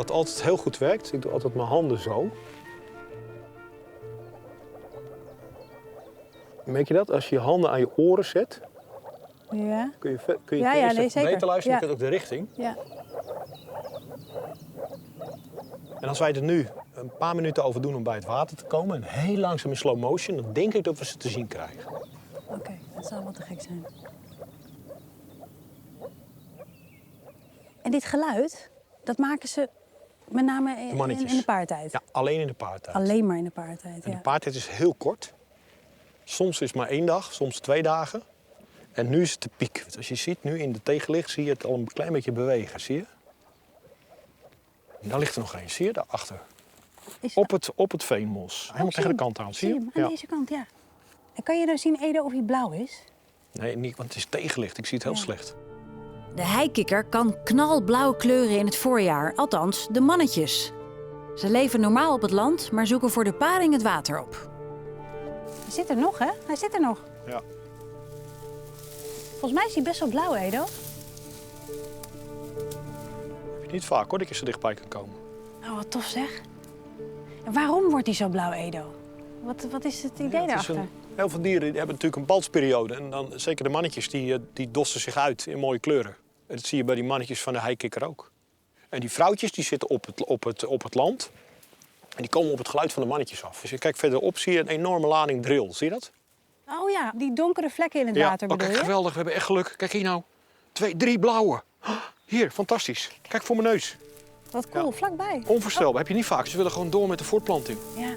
wat altijd heel goed werkt, ik doe altijd mijn handen zo. Merk je dat? Als je je handen aan je oren zet, Ja. kun je Ja, ten eerste nee, zeker. beter luisteren, Ja. je kunt ook de richting. Ja. En als wij er nu een paar minuten over doen om bij het water te komen, en heel langzaam in slow motion, dan denk ik dat we ze te zien krijgen. Oké, dat zou wel te gek zijn. En dit geluid, dat maken ze met name De in mannetjes. de paartijd? Ja, alleen in de paartijd. Alleen maar in de paartijd, En ja. de paartijd is heel kort. Soms is het maar 1 dag, soms 2 dagen. En nu is het de piek. Als je ziet, nu in de tegenlicht zie je het al een klein beetje bewegen, zie je? En daar ligt er nog één, zie je, daarachter. Is Op het veenmos. Helemaal tegen de kant aan, zie je? hem? Aan deze kant, ja. En kan je nou zien, Edo, of hij blauw is? Nee, niet, want het is tegenlicht. Ik zie het heel Ja. slecht. De heikikker kan knalblauw kleuren in het voorjaar, althans de mannetjes. Ze leven normaal op het land, maar zoeken voor de paring het water op. Hij zit er nog, hè? Hij zit er nog. Ja. Volgens mij is hij best wel blauw, Edo. Heb je niet vaak hoor, dat je zo dichtbij kan komen. Oh, wat tof zeg. En waarom wordt hij zo blauw, Edo? Wat is het idee Het is daarachter? heel veel dieren die hebben natuurlijk een balsperiode. En dan, zeker de mannetjes, die dossen zich uit in mooie kleuren. En dat zie je bij die mannetjes van de heikikker ook. En die vrouwtjes die zitten op het land. En die komen op het geluid van de mannetjes af. Als je kijkt verderop zie je een enorme lading drill. Zie je dat? Oh ja, die donkere vlekken in het water oh, bedoel kijk, je? geweldig. We hebben echt geluk. Kijk hier nou. 2, 3 blauwe. Hier, fantastisch. Kijk voor mijn neus. Wat cool, Ja. vlakbij. Onvoorstelbaar. Heb je niet vaak. Ze willen gewoon door met de voortplanting. Ja.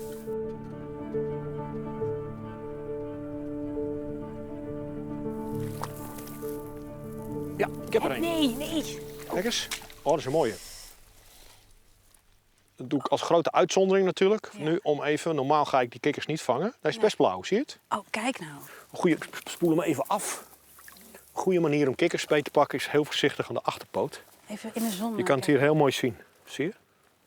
Ja, ik heb er één. Nee. Kijk eens. Oh, dat is een mooie. Dat doe ik als grote uitzondering natuurlijk. Ja. Nu om even, normaal ga ik die kikkers niet vangen. Hij is best blauw, zie je het? Oh, kijk nou. Goeie, ik spoel hem even af. Een goede manier om kikkerspeet te pakken is heel voorzichtig aan de achterpoot. Even in de zon. Je kan het hier heel mooi zien. Zie je?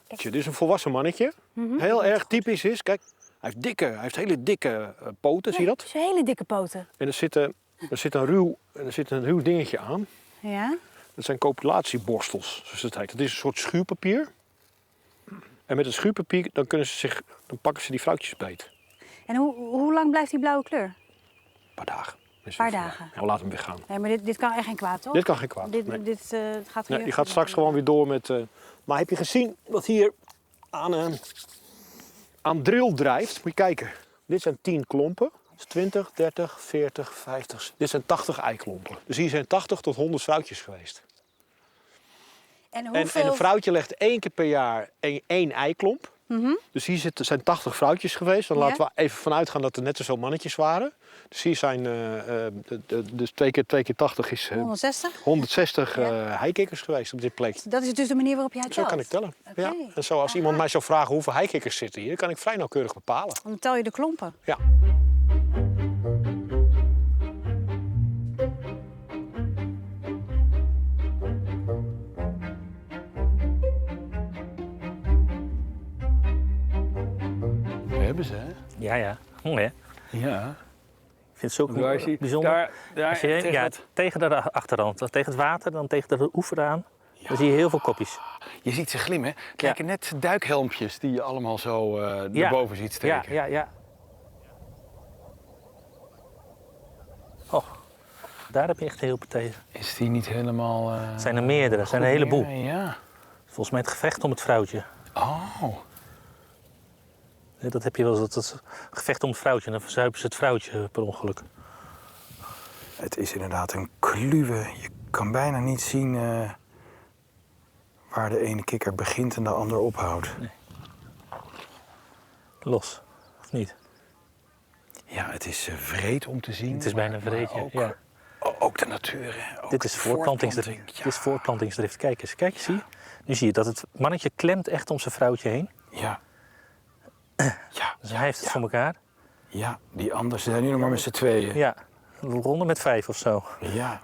Kijk. Dit is een volwassen mannetje. Heel erg typisch is, kijk, hij heeft hele dikke poten, zie je dat? Zijn hele dikke poten. En er zit een ruw dingetje aan. Ja? Dat zijn copulatieborstels, zoals het heet. Dat is een soort schuurpapier. En met het schuurpapier dan dan pakken ze die vrouwtjes beet. En hoe lang blijft die blauwe kleur? Een paar dagen. Een paar dagen. Ja, laat hem weer gaan. Nee, maar dit kan echt geen kwaad, toch? Dit kan geen kwaad. Dit Nee. gaat Nee, weer... die gaat straks gewoon weer door met... Maar heb je gezien wat hier aan drill drijft? Moet je kijken. Dit zijn 10 klompen. Dat is 20, 30, 40, 50. Dit zijn 80 eiklompen. Dus hier zijn 80 tot 100 vrouwtjes geweest. En En hoeveel... een vrouwtje legt 1 keer per jaar 1 eiklomp. Dus hier zijn 80 vrouwtjes geweest. Dan Ja. laten we even vanuit gaan dat er net zoveel mannetjes waren. Dus hier zijn dus 2 keer 80 is 160? 160 Ja. heikikkers geweest op dit plek. Dat is dus de manier waarop jij het Zo telt? kan ik tellen. Oké. Ja. En zo als iemand mij zou vragen hoeveel heikikkers zitten hier, kan ik vrij nauwkeurig bepalen. Dan tel je de klompen. Ja. We hebben ze, hè? Ja. Mooi hè? Ja. Ik vind het zo Daar zie je- bijzonder. daar Als je, tegen ja, het- tegen de achterrand, tegen het water, dan tegen de oever aan. Dan zie je heel veel kopjes. Je ziet ze glimmen. Het lijken net duikhelmpjes die je allemaal zo erboven ziet steken. Ja. Oh, daar heb je echt heel veel tegen. Is die niet helemaal... Het zijn er meerdere, het zijn er een heleboel. Ja. Volgens mij het gevecht om het vrouwtje. Oh. Dat heb je wel eens, dat gevecht om het vrouwtje. En dan verzuipen ze het vrouwtje per ongeluk. Het is inderdaad een kluwe. Je kan bijna niet zien waar de ene kikker begint en de ander ophoudt. Nee. Los, of niet? Ja, het is vreed om te zien. Het is bijna maar vreedje, ook, ja. Ook de natuur, hè. Ook Dit is de voortplantingsdrift. voortplanting. Dit is voortplantingsdrift. Kijk eens, zie je? Nu zie je dat het mannetje klemt echt om zijn vrouwtje heen. Ja. Dus hij heeft het voor elkaar. Ja, die anderen zijn nu nog maar met z'n tweeën. Ja, een ronde met 5 of zo. Ja.